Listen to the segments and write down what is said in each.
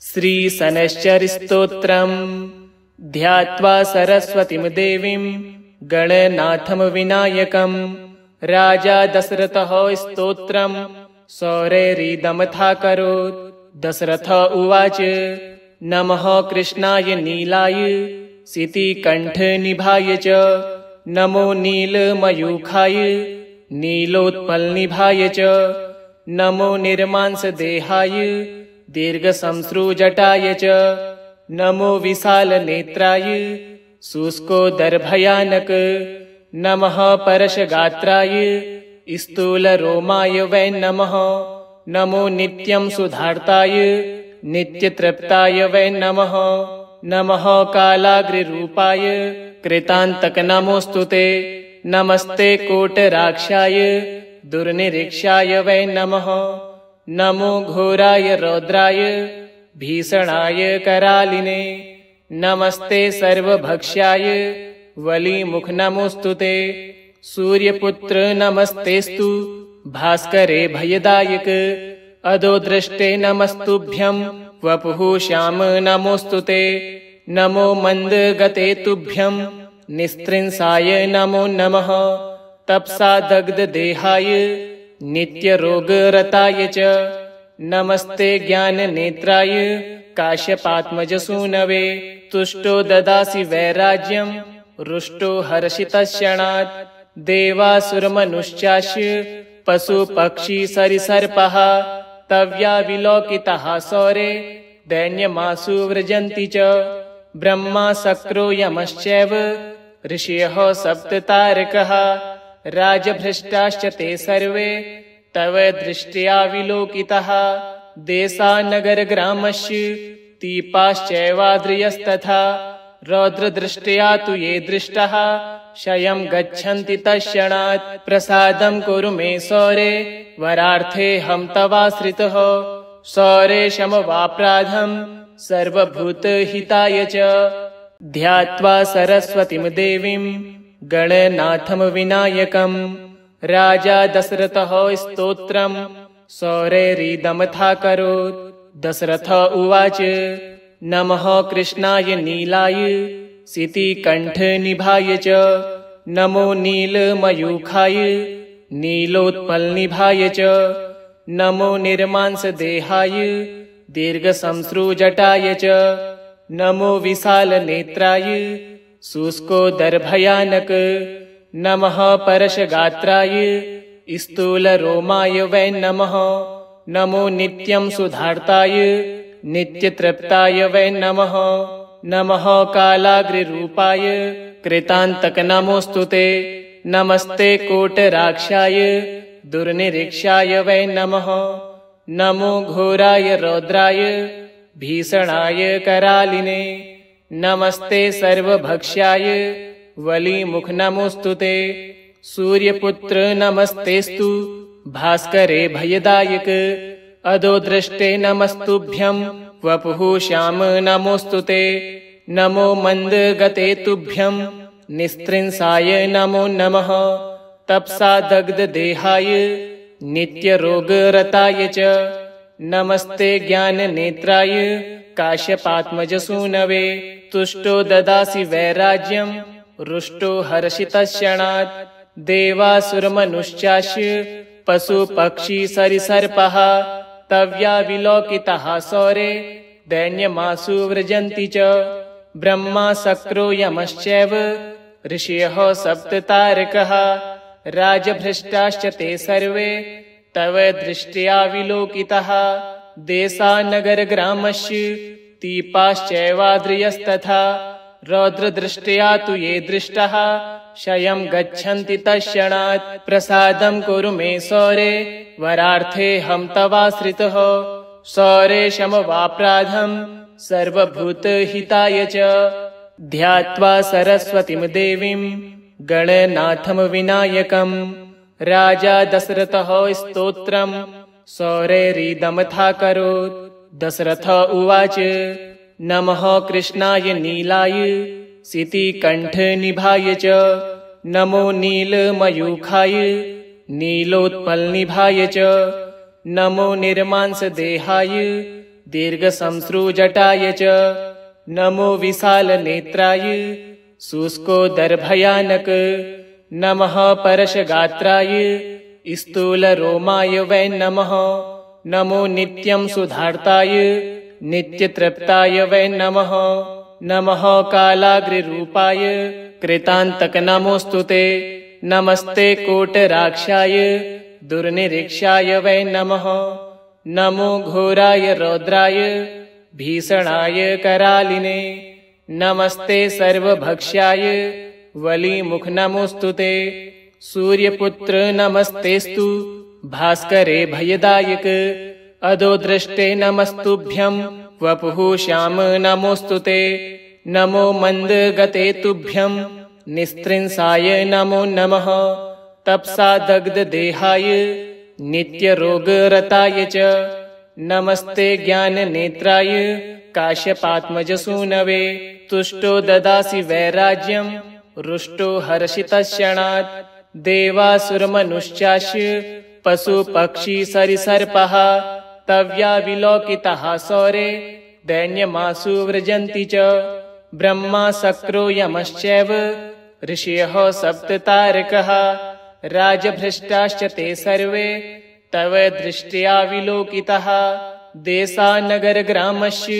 श्रीशनैश्चर्यस्तोत्रम् ध्यात्वा सरस्वतीं देवीं गणनाथं विनायकम्। राजा दशरथः स्तोत्रम् सौरैरिदमथाकरोत्। दशरथ उवाच नमः कृष्णाय नीलाय सितिकण्ठनिभाय च। नमो नीलमयूखाय नीलोत्पलनिभाय च। नमो निर्मांसदेहाय दीर्घशंश्रुजटाय च। नमो विशालनेत्राय शुष्कोदरभयानक। नमः परशगात्राय स्थूलरोमाय वै नमः। नमो नित्यं सुधार्ताय नित्यतृप्ताय वै नमः। नमः कालाग्निरूपाय कृतान्तक नमोऽस्तु ते। नमस्ते कोटराक्षाय दुर्निरीक्षाय वै नमः। नमो घोराय रौद्राय भीषणाय करालिने। नमस्ते सर्वभक्ष्याय वलिमुख नमोऽस्तु ते। सूर्यपुत्र नमस्तेस्तु भास्करे भयदायक। अधोदृष्टे नमस्तुभ्यं वपुः श्याम नमोऽस्तु ते। नमो मन्दगते तुभ्यं निस्त्रिंसाय नमो नमः। तपसा दग्धदेहाय नित्यरोगरताय च। नमस्ते ज्ञाननेत्राय काश्यपात्मजसूनवे। तुष्टो ददासि वैराज्यं रुष्टो हर्षितक्षणात्। देवासुरमनुश्चास्य पशुपक्षी सरिसर्पः तव्या विलोकिताः सौरे दैन्यमासु व्रजन्ति च। ब्रह्मा शक्रो यमश्चैव ऋषयः सप्ततारकः। राजभ्रष्टाश्च ते सर्वे तव दृष्ट्या विलोकिताः। देशानगरग्रामस्य दीपाश्चैवाद्रियस्तथा। रौद्रदृष्ट्या तु ये दृष्टाः क्षयं गच्छन्ति तत्क्षणात्। प्रसादं कुरु मे सौरे वरार्थेऽहं तवाश्रितः। सौरे शमवाप्राधं सर्वभूतहिताय च। ध्यात्वा सरस्वतीं देवीं गणनाथं विनायकम्। राजा दशरथः स्तोत्रम् सौरैरिदमथाकरोत्। दशरथ उवाच नमः कृष्णाय नीलाय सितिकण्ठनिभाय च। नमो नीलमयूखाय नीलोत्पलनिभाय च। नमो निर्मांसदेहाय दीर्घशंश्रुजटाय च। नमो विशालनेत्राय शुष्कोदरभयानक। नमः परशगात्राय स्थूलरोमाय वै नमः। नमो नित्यं सुधार्ताय नित्यतृप्ताय वै नमः। नमः कालाग्निरूपाय कृतान्तक नमोऽस्तु ते। नमस्ते कोटराक्षाय दुर्निरीक्षाय वै नमः। नमो घोराय रौद्राय भीषणाय करालिने। नमस्ते सर्वभक्ष्याय वलिमुख नमोऽस्तु ते। सूर्यपुत्र नमस्तेस्तु भास्करे भयदायक। अधोदृष्टे नमस्तुभ्यं वपुः श्याम नमोऽस्तु ते। नमो मन्दगते तुभ्यं निस्त्रिंसाय नमो नमः। तपसा दग्धदेहाय नित्यरोगरताय च। नमस्ते ज्ञाननेत्राय काश्यपात्मजसूनवे। तुष्टो ददासि वैराज्यं रुष्टो हर्षितक्षणात्। देवासुरमनुश्चास्य पशुपक्षी सरिसर्पः तव्या विलोकिताः सौरे दैन्यमासु व्रजन्ति च। ब्रह्मा शक्रो यमश्चैव ऋषयः सप्ततारकः। राजभ्रष्टाश्च ते सर्वे तव दृष्ट्या विलोकिताः। देशानगरग्रामस्य दीपाश्चैवाद्रियस्तथा। रौद्रदृष्ट्या तु ये दृष्टाः क्षयं गच्छन्ति तत्क्षणात्। प्रसादं कुरु मे सौरे वरार्थेऽहं तवाश्रितः। सौरे शमवाप्राधं सर्वभूतहिताय च। ध्यात्वा सरस्वतीं देवीं गणनाथं विनायकम्। राजा दशरथः स्तोत्रम् सौरैरिदमथाकरोत्। दशरथ उवाच नमः कृष्णाय नीलाय सितिकण्ठनिभाय च। नमो नीलमयूखाय नीलोत्पलनिभाय च। नमो निर्मांसदेहाय दीर्घसंसृजटाय च नमो विशालनेत्राय शुष्कोदरभयानक नमः परशगात्राय स्थूलरोमाय वै नमः नमो नित्यं सुधार्ताय नित्यतृप्ताय वै नमः नमः कालाग्रिरूपाय कृतान्तक नमोऽस्तुते नमस्ते कोटराक्षाय दुर्निरीक्षाय वै नमः नमो घोराय रौद्राय भीषणाय करालिने नमस्ते सर्वभक्ष्याय वलीमुख नमोऽस्तुते सूर्यपुत्र नमस्तेस्तु भास्करे भयदायक अधोदृष्टे नमस्तुभ्यं वपुः श्याम नमोऽस्तुते नमो मन्दगते तुभ्यं निस्त्रिंसाय नमो नमः तपसा दग्धदेहाय नित्यरोगरताय च नमस्ते ज्ञाननेत्राय काश्यपात्मजसूनवे तुष्टो ददासि वैराज्यं रुष्टो हर्षितक्षणात् देवासुरमनुश्चास्य पशुपक्षी सरिसर्पः तव्या विलोकिताः सौरे दैन्यमासु व्रजन्ति च ब्रह्मा शक्रो यमश्चैव ऋषयः सप्ततारकः राजभ्रष्टाश्च ते सर्वे तव दृष्ट्या विलोकितः देशानगरग्रामस्य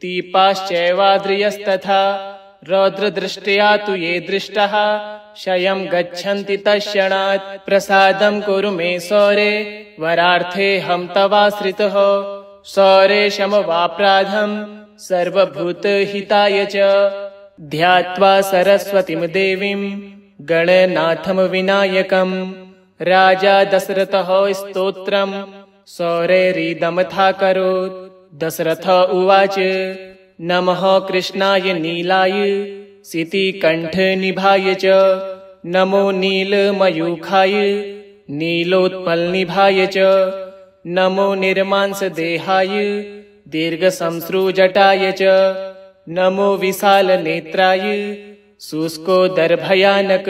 दीपाश्चैवाद्रियस्तथा रौद्रदृष्ट्या तु ये दृष्टाः क्षयं गच्छन्ति तत्क्षणात् प्रसादं कुरु मे सौरे वरार्थेऽहं तवाश्रितः सौरे शमवाप्राधं सर्वभूतहिताय च ध्यात्वा सरस्वतीं देवीं गणनाथं विनायकं राजा दशरथः स्तोत्रं सौरेरिदमथाकरोत् दशरथ उवाच नमः कृष्णाय नीलाय सितिकण्ठनिभाय च नमो नीलमयूखाय नीलोत्पलनिभाय च नमो निर्मांसदेहाय दीर्घसंसृजटाय च नमो विशालनेत्राय शुष्कोदरभयानक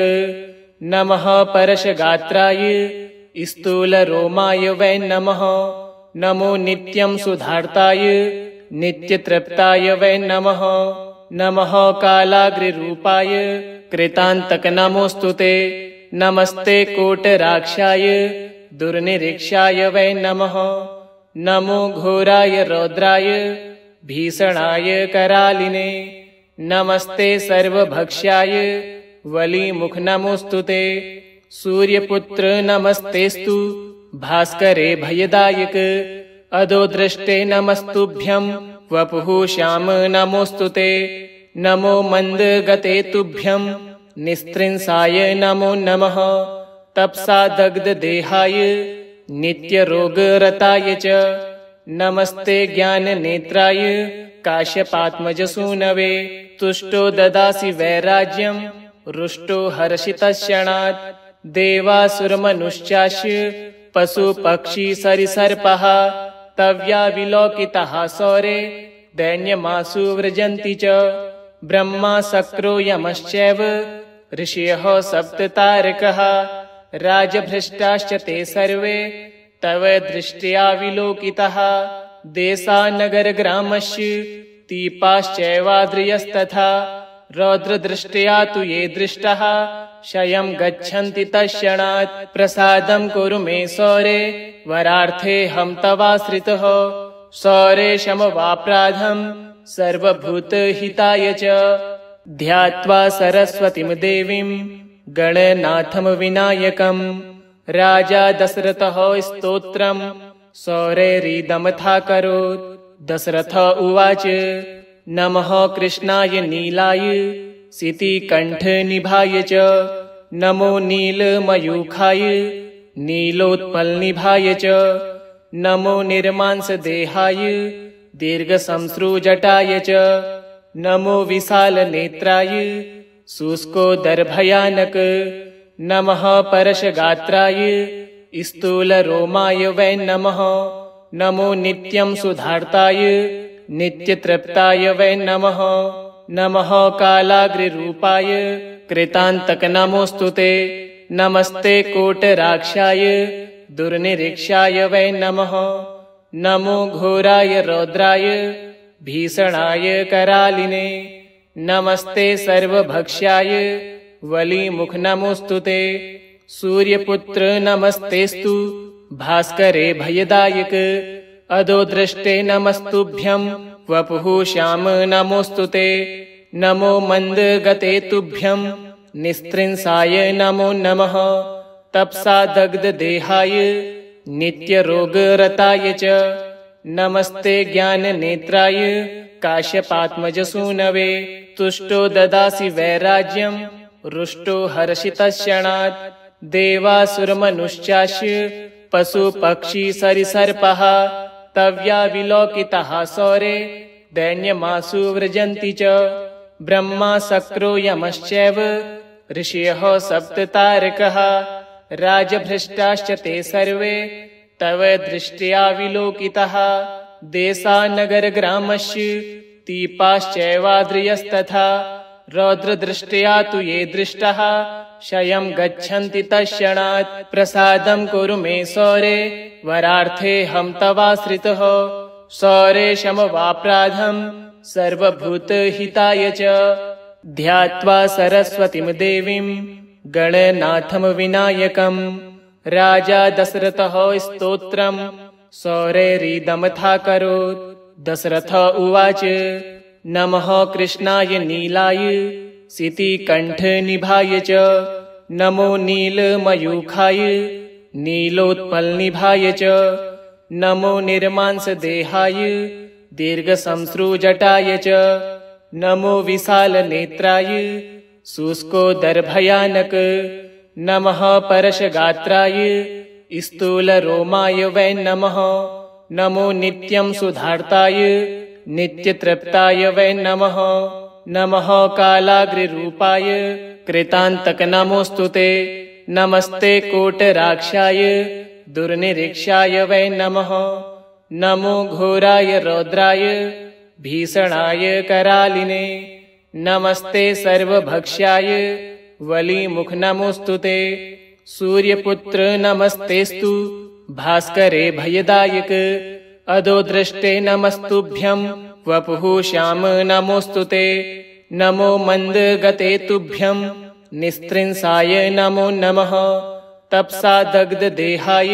नमः परशगात्राय स्थूलरोमाय वै नमः नमो नित्यं सुधार्ताय नित्यतृप्ताय वै नमः नमः कालाग्रिरूपाय कृतान्तक नमोऽस्तुते नमस्ते कोटराक्षाय दुर्निरीक्षाय वै नमः नमो घोराय रौद्राय भीषणाय करालिने नमस्ते सर्वभक्ष्याय वलीमुख नमोऽस्तुते सूर्यपुत्र नमस्तेस्तु भास्करे भयदायक अधोदृष्टे नमस्तुभ्यं वपुः श्याम नमोऽस्तुते नमो मन्दगते तुभ्यं निस्त्रिंसाय नमो नमः तपसा दग्धदेहाय नित्यरोगरताय च नमस्ते ज्ञाननेत्राय काश्यपात्मजसूनवे तुष्टो ददासि वैराज्यं रुष्टो हर्षितक्षणात् देवासुरमनुश्चास्य पशुपक्षी सरिसर्पः तव्या विलोकिताः सौरे दैन्यमासु व्रजन्ति च ब्रह्मा शक्रो यमश्चैव ऋषयः सप्ततारकः राजभ्रष्टाश्च ते सर्वे तव दृष्ट्या विलोकितः देशानगरग्रामस्य दीपाश्चैवाद्रियस्तथा रौद्रदृष्ट्या तु ये दृष्टाः क्षयं गच्छन्ति तत्क्षणात् प्रसादं कुरु मे सौरे वरार्थेऽहं तवाश्रितः सौरे शमवाप्राधं सर्वभूतहिताय च ध्यात्वा सरस्वतीं देवीं गणनाथं विनायकं राजा दशरथः स्तोत्रं सौरेरिदमथाकरोत् दशरथ उवाच नमः कृष्णाय नीलाय सितिकण्ठनिभाय च नमो नीलमयूखाय नीलोत्पलनिभाय च नमो निर्मांसदेहाय दीर्घसंसृजटाय च नमो विशालनेत्राय शुष्कोदरभयानक नमः परशगात्राय स्थूलरोमाय वै नमः नमो नित्यं सुधार्ताय नित्यतृप्ताय वै नमः नमः कालाग्रिरूपाय कृतान्तक नमोऽस्तुते नमस्ते कोटराक्षाय दुर्निरीक्षाय वै नमः नमो घोराय रौद्राय भीषणाय करालिने नमस्ते सर्वभक्ष्याय वलीमुख नमोस्तुते सूर्यपुत्र नमस्तेस्तु भास्करे भयदायक अधोदृष्टे नमस्तुभ्यं वपुः श्याम नमोस्तुते नमो मन्दगते तुभ्यं निस्त्रिंसाय नमो नमः तपसा दग्धदेहाय नित्यरोगरताय च नमस्ते ज्ञाननेत्राय काश्यपात्मजसूनवे तुष्टो ददासि वैराज्यं रुष्टो हर्षितश्यणात् देवासुरमनुश्चास्य पशुपक्षी सरिसर्पः तव्या विलोकितः सौरे दैन्यमासु व्रजन्ति च ब्रह्मा शक्रो यमश्चैव ऋषयः सप्ततारकः राजभ्रष्टाश्च ते सर्वे तव दृष्ट्या विलोकितः देशानगरग्रामस्य दीपाश्चैवाद्रियस्तथा रौद्रदृष्ट्या तु ये दृष्टाः क्षयं गच्छन्ति तत्क्षणात् प्रसादं कुरु मे सौरे वरार्थेऽहं तवाश्रितः सौरे शमवाप्राधं सर्वभूतहिताय च ध्यात्वा सरस्वतीं देवीं गणनाथं विनायकं राजा दशरथः स्तोत्रं सौरैरिदमथाकरोत् दशरथ उवाच नमः कृष्णाय नीलाय सितिकण्ठनिभाय च नमो नीलमयूखाय नीलोत्पलनिभाय च नमो निर्मांसदेहाय दीर्घसंश्रुजटाय च नमो विशालनेत्राय शुष्कोदरभयानक नमः परशगात्राय स्थूलरोमाय वै नमः नमो नित्यं सुधार्ताय नित्यतृप्ताय वै नमः नमः कालाग्ररूपाय कृतान्तक नमोस्तुते नमस्ते कोटराक्षाय दुर्निरीक्षाय वै नमः नमो घोराय रौद्राय भीषणाय करालिने नमस्ते सर्वभक्ष्याय वलीमुख नमोस्तुते सूर्यपुत्र नमस्तेस्तु भास्करे भयदायक अधोदृष्टे नमस्तुभ्यं वपुः श्याम नमोस्तुते नमो मन्दगते तुभ्यं निस्त्रिंसाय नमो नमः तपसा दग्धदेहाय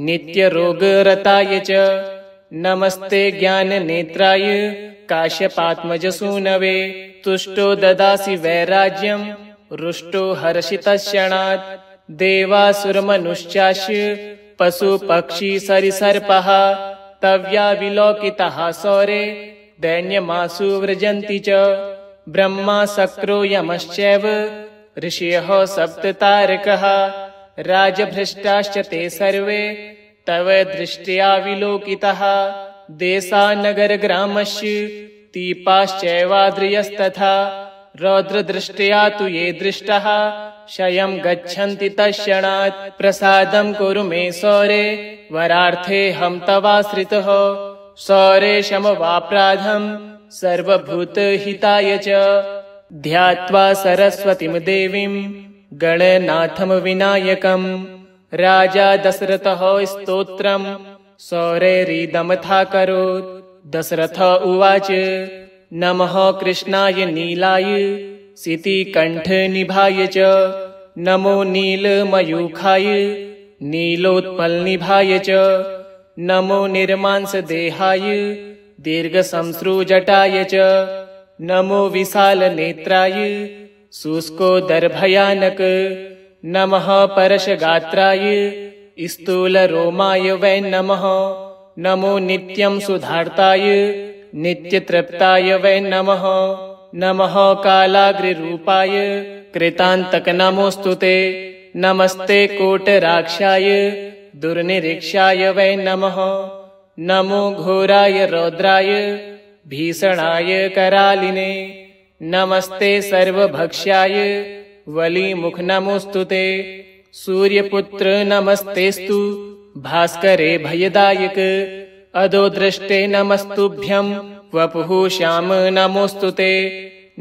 नित्यरोगरताय च नमस्ते ज्ञाननेत्राय काश्यपात्मजसूनवे तुष्टो ददासि वैराज्यं रुष्टो हर्षितश्यणात् देवासुरमनुश्चास्य पशुपक्षी सरिसर्पः तव्या विलोकितः सौरे दैन्यमासु व्रजन्ति च ब्रह्मा शक्रो यमश्चैव ऋषयः सप्ततारकः राजभ्रष्टाश्च ते सर्वे तव दृष्ट्या विलोकितः देशानगरग्रामस्य दीपाश्चैवाद्रियस्तथा रौद्रदृष्ट्या तु ये दृष्टाः क्षयं गच्छन्ति तत्क्षणात् प्रसादं कुरु मे सौरे वरार्थेऽहं तवाश्रितः सौरे शमवाप्राधं सर्वभूतहिताय च ध्यात्वा सरस्वतीं देवीं गणनाथं विनायकं राजा दशरथः स्तोत्रं सौरैरिदमथाकरोत् दशरथ उवाच नमः कृष्णाय नीलाय सितिकण्ठनिभाय च नमो नीलमयूखाय नीलोत्पलनिभाय च नमो निर्मांसदेहाय दीर्घसंश्रुजटाय च नमो विशालनेत्राय शुष्कोदरभयानक नमः परशगात्राय स्थूलरोमाय वै नमः नमो नित्यं सुधार्ताय नित्यतृप्ताय वै नमः नमः कालाग्ररूपाय कृतान्तक नमोस्तुते नमस्ते कोटराक्षाय दुर्निरीक्षाय वै नमः नमो घोराय रौद्राय भीषणाय करालिने नमस्ते सर्वभक्ष्याय वलीमुख नमोस्तुते सूर्यपुत्र नमस्तेस्तु भास्करे भयदायक अधोदृष्टे नमस्तुभ्यं वपुः श्याम नमोस्तुते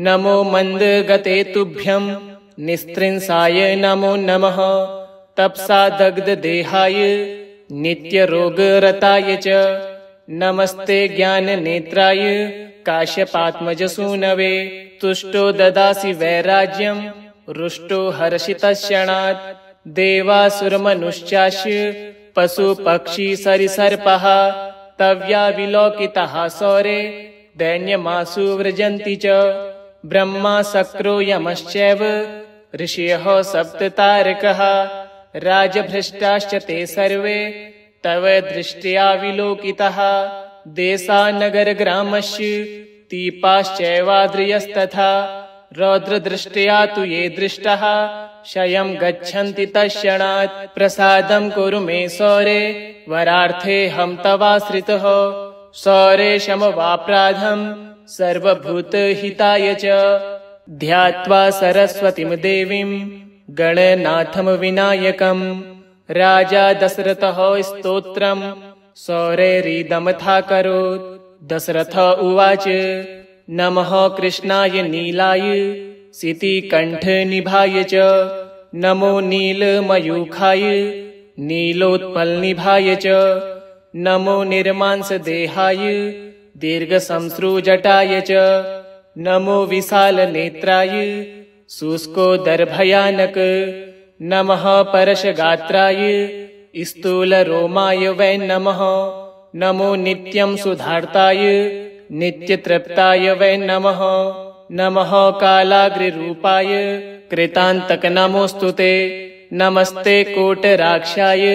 नमो मन्दगते तुभ्यं निस्त्रिंसाय नमो नमः तपसा दग्धदेहाय नित्यरोगरताय च नमस्ते ज्ञाननेत्राय काश्यपात्मजसूनवे तुष्टो ददासि वैराज्यं रुष्टो हर्षितक्षणात् देवासुरमनुश्चास्य पशुपक्षी सरिसर्पः तव्या विलोकिताः सौरे दैन्यमासु व्रजन्ति च ब्रह्मा शक्रो यमश्चैव ऋषयः सप्ततारकः राजभ्रष्टाश्च ते सर्वे तव दृष्ट्या विलोकितः देशानगरग्रामस्य दीपाश्चैवाद्रियस्तथा रौद्रदृष्ट्या तु ये दृष्टाः क्षयं गच्छन्ति तत्क्षणात् प्रसादं कुरु मे सौरे वरार्थेऽहं तवाश्रितः सौरे शमवाप्राधं सर्वभूतहिताय च ध्यात्वा सरस्वतीं देवीं गणनाथं विनायकं राजा दशरथः स्तोत्रं सौरेरिदमथाकरोत् दशरथ उवाच नमः कृष्णाय नीलाय सितिकण्ठनिभाय च नमो नीलमयूखाय नीलोत्पलनिभाय च नमो निर्मांसदेहाय दीर्घशंश्रुजटाय च नमो विशालनेत्राय शुष्कोदरभयानक नमः परशगात्राय स्थूलरोमाय वै नमः नमो नित्यं सुधार्ताय नित्यतृप्ताय वै नमः नमः कालाग्ररूपाय कृतान्तक नमोऽस्तु ते नमस्ते कोटराक्षाय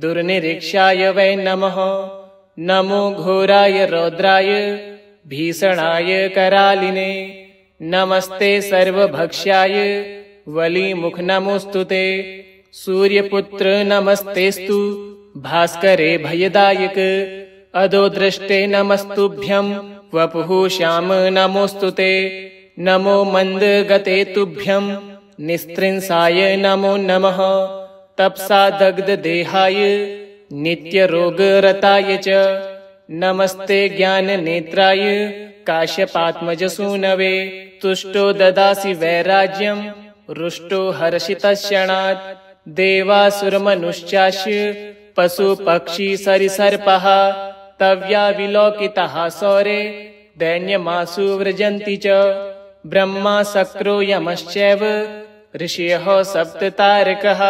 दुर्निरीक्षाय वै नमः नमो घोराय रौद्राय भीषणाय करालिने नमस्ते सर्वभक्ष्याय वलिमुख नमोऽस्तु ते सूर्यपुत्र नमस्तेस्तु भास्करे भयदायक अधोदृष्टे नमस्तुभ्यं वपुः श्याम नमोऽस्तु ते नमो मन्दगते तुभ्यं निस्त्रिंसाय नमो नमः तपसा दग्धदेहाय नित्यरोगरताय च नमस्ते ज्ञाननेत्राय काश्यपात्मजसूनवे तुष्टो ददासि वैराज्यं रुष्टो हर्षितक्षणात् देवासुरमनुश्चास्य पशुपक्षी सरिसर्पः तव्या विलोकिताः सौरे दैन्यमासु व्रजन्ति च ब्रह्मा शक्रो यमश्चैव ऋषयः सप्ततारकः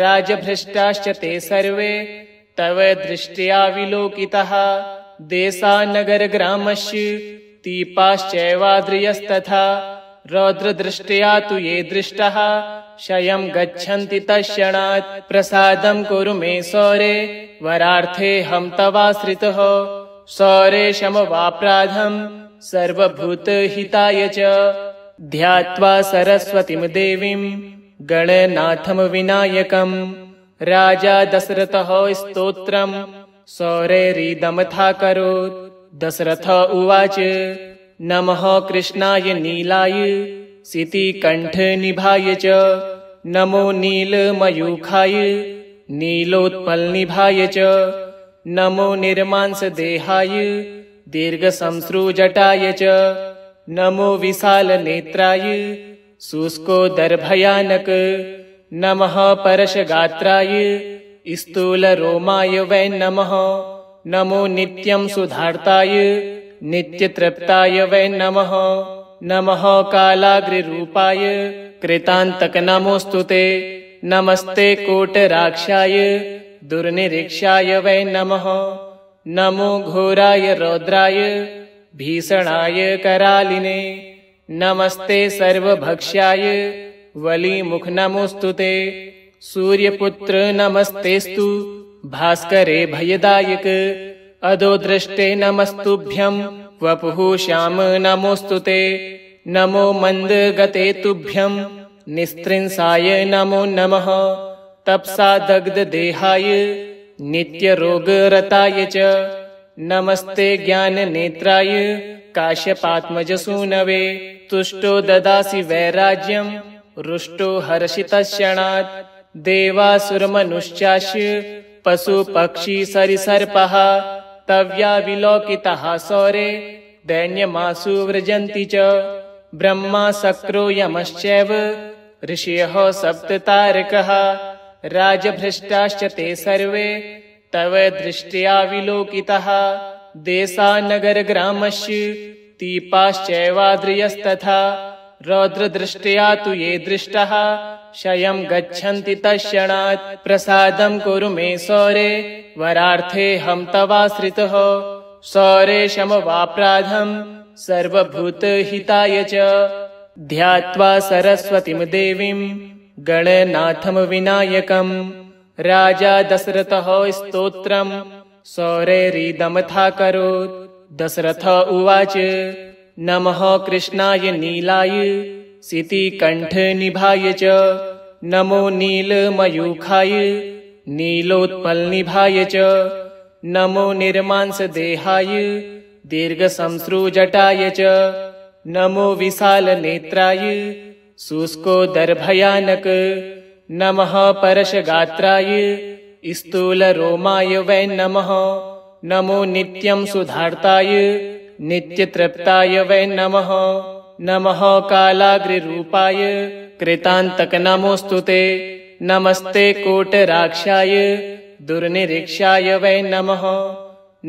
राजभ्रष्टाश्च ते सर्वे तव दृष्ट्या विलोकितः देशानगरग्रामस्य दीपाश्चैवाद्रियस्तथा रौद्रदृष्ट्या तु ये दृष्टाः क्षयं गच्छन्ति तत्क्षणात् प्रसादं कुरु मे सौरे वरार्थेऽहं तवाश्रितः सौरे शमवाप्राधं सर्वभूतहिताय च ध्यात्वा सरस्वतीं देवीं गणनाथं विनायकं राजा दशरथः स्तोत्रं सौरेरिदमथाकरोत् दशरथ उवाच नमः कृष्णाय नीलाय सितिकण्ठनिभाय च नमो नीलमयूखाय नीलोत्पलनिभाय च नमो निर्मांसदेहाय दीर्घशंश्रुजटाय च नमो विशालनेत्राय शुष्कोदरभयानक नमः परशगात्राय स्थूलरोमाय वै नमः नमो नित्यं सुधार्ताय नित्यतृप्ताय वै नमः नमः कालाग्ररूपाय कृतान्तक नमोऽस्तु ते नमस्ते कोटराक्षाय दुर्निरीक्षाय वै नमः नमो घोराय रौद्राय भीषणाय करालिने नमस्ते सर्वभक्ष्याय वलिमुख नमोऽस्तु ते सूर्यपुत्र नमस्तेस्तु भास्करे भयदायक अधोदृष्टे नमस्तुभ्यं वपुः श्याम नमोऽस्तु ते नमो मन्दगते तुभ्यं निस्त्रिंसाय नमो नमः तपसा दग्धदेहाय नित्यरोगरताय च नमस्ते ज्ञाननेत्राय काश्यपात्मजसूनवे तुष्टो ददासि वैराज्यं रुष्टो हर्षितक्षणात् देवासुरमनुश्चास्य पशुपक्षी सरिसर्पः तव्या विलोकिताः सौरे दैन्यमासु व्रजन्ति च ब्रह्मा शक्रो यमश्चैव ऋषयः सप्ततारकः राजभ्रष्टाश्च ते सर्वे तव दृष्ट्या विलोकितः देशानगरग्रामस्य दीपाश्चैवाद्रियस्तथा रौद्रदृष्ट्या तु ये दृष्टः क्षयं गच्छन्ति तत्क्षणात् प्रसादं कुरु मे सौरे वरार्थेऽहं तवाश्रितः सौरे शमवाप्राधं सर्वभूतहिताय च ध्यात्वा सरस्वतीं देवीं गणनाथं विनायकं राजा दशरथः स्तोत्रं सौरैरिदमथाकरोत् दशरथ उवाच नमः कृष्णाय नीलाय सितिकण्ठनिभाय च नमो नीलमयूखाय नीलोत्पलनिभाय च नमो निर्मांसदेहाय दीर्घशंश्रुजटाय च नमो विशालनेत्राय शुष्कोदरभयानक नमः परशगात्राय स्थूलरोमाय वै नमः नमो नित्यं सुधार्ताय नित्यतृप्ताय वै नमः नमः कालाग्ररूपाय कृतान्तक नमोऽस्तु ते नमस्ते कोटराक्षाय दुर्निरीक्षाय वै नमः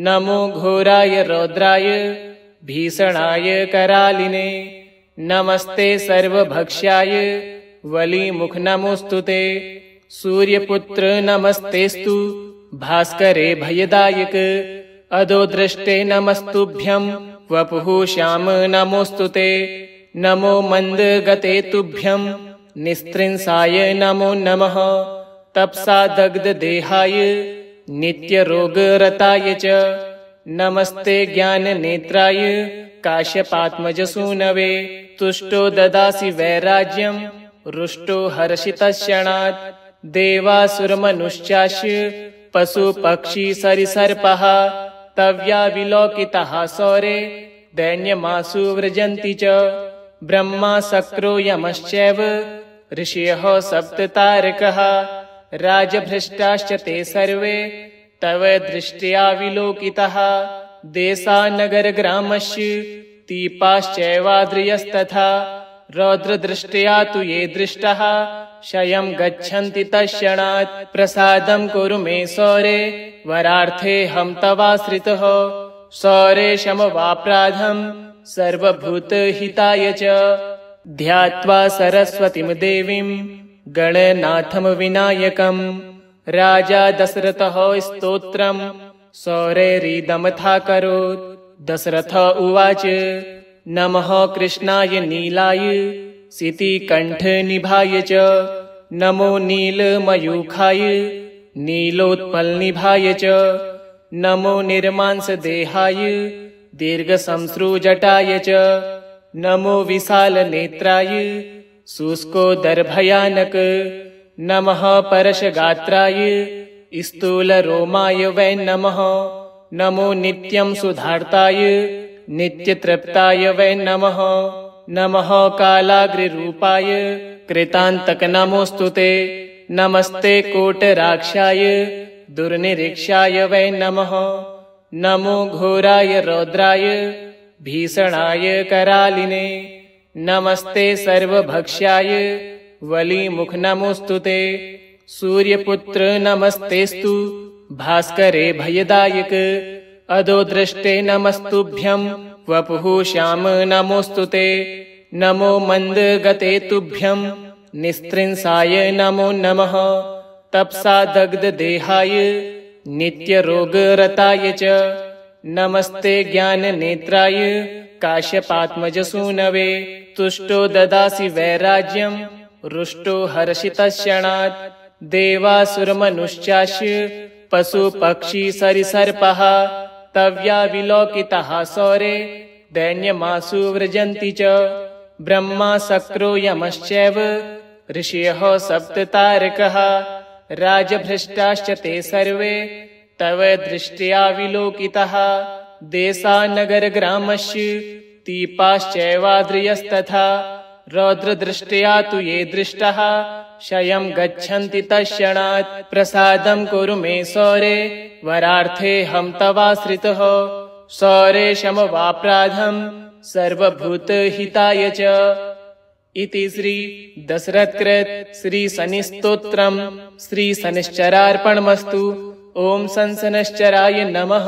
नमो घोराय रौद्राय भीषणाय करालिने नमस्ते सर्वभक्ष्याय वलिमुख नमोऽस्तु ते सूर्यपुत्र नमस्तेस्तु भास्करे भयदायक अधोदृष्टे नमस्तुभ्यं वपुः श्याम नमोऽस्तु ते नमो मन्दगते तुभ्यं निस्त्रिंसाय नमो नमः तपसा दग्धदेहाय नित्यरोगरताय च नमस्ते ज्ञाननेत्राय काश्यपात्मजसूनवे तुष्टो ददासि वैराज्यं रुष्टो हर्षितक्षणात् देवासुरमनुश्चास्य पशुपक्षी सरिसर्पः तव्या विलोकितः सौरे दैन्यमासु व्रजन्ति च ब्रह्मा शक्रो यमश्चैव ऋषयः सप्ततारकः राजभ्रष्टाश्च ते सर्वे तव दृष्ट्या विलोकितः देशानगरग्रामस्य दीपाश्चैवाद्रियस्तथा रौद्रदृष्ट्या तु ये दृष्टः क्षयं गच्छन्ति तत्क्षणात् प्रसादं कुरु मे सौरे वरार्थेऽहं तवाश्रितः सौरे शमवाप्राधं सर्वभूतहिताय च ध्यात्वा सरस्वतीं देवीं गणनाथं विनायकं राजा दशरथः स्तोत्रं सौरैरिदमथाकरोत् दशरथ उवाच नमः कृष्णाय नीलाय सितिकण्ठनिभाय च नमो नीलमयूखाय नीलोत्पलनिभाय च नमो निर्मांसदेहाय दीर्घशंश्रुजटाय च नमो विशालनेत्राय शुष्कोदरभयानक नमः परशगात्राय स्थूलरोमाय वै नमः नमो नित्यं सुधार्ताय नित्यतृप्ताय वै नमः नमः कालाग्ररूपाय कृतान्तक नमोऽस्तु ते नमस्ते कोटराक्षाय दुर्निरीक्षाय वै नमः नमो घोराय रौद्राय भीषणाय करालिने नमस्ते सर्वभक्ष्याय वलिमुख नमोऽस्तु ते सूर्यपुत्र नमस्तेस्तु भास्करे भयदायक अधोदृष्टे नमस्तुभ्यं वपुः श्याम नमोऽस्तु ते नमो मन्दगते तुभ्यं निस्त्रिंसाय नमो नमः तपसा दग्धदेहाय नित्यरोगरताय च नमस्ते ज्ञाननेत्राय काश्यपात्मजसूनवे तुष्टो ददासि वैराज्यं रुष्टो हर्षितक्षणात् देवासुरमनुश्चास्य पशुपक्षी सरिसर्पः तव्या विलोकितः सौरे दैन्यमासु व्रजन्ति च ब्रह्मा शक्रो यमश्चैव ऋषयः सप्ततारकः राजभ्रष्टाश्च ते सर्वे तव दृष्ट्या विलोकितः देशानगरग्रामस्य दीपाश्चैवाद्रियस्तथा रौद्रदृष्ट्या तु ये दृष्टः क्षयं गच्छन्ति तत्क्षणात् प्रसादं कुरु मे सौरे वरार्थेऽहं तवाश्रितः सौरे शमवाप्राधं सर्वभूतहिताय च इति श्री दशरथकृत श्री शनिस्तोत्रम् श्री शनिश्चरार्पणमस्तु। ॐ संसनश्चराय नमः।